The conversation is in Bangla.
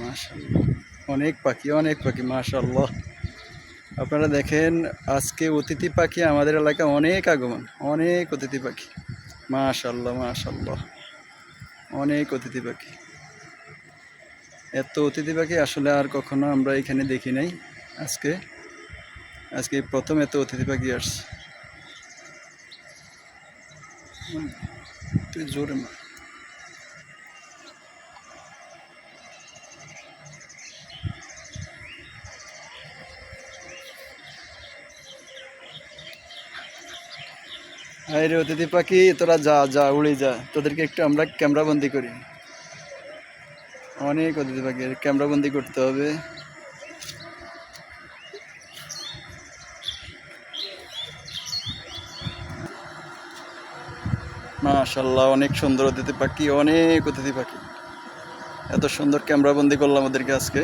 মাশাআল্লাহ, অনেক পাখি মাশাআল্লাহ। আপনারা দেখেন আজকে অতিথি পাখি আমাদের এলাকায় অনেক আগমন, অনেক অতিথি পাখি মাশাআল্লাহ মাশাআল্লাহ, অনেক অতিথি পাখি। এত অতিথি পাখি আসলে আর কখনো আমরা এখানে দেখি নাই। আজকে প্রথম এত অতিথি পাখি আসছে। তুই জোরে মা। রে অতিথি পাখি, তোরা যা যা উড়ে যা, তোদেরকে একটু আমরা ক্যামেরা বন্দি করি। অনেক অতিথি পাখি, ক্যামেরা বন্দি করতে হবে। মাশাআল্লাহ, অনেক সুন্দর অতিথি পাখি, অনেক অতিথি পাখি। এত সুন্দর ক্যামেরা বন্দি করলাম ওদেরকে আজকে।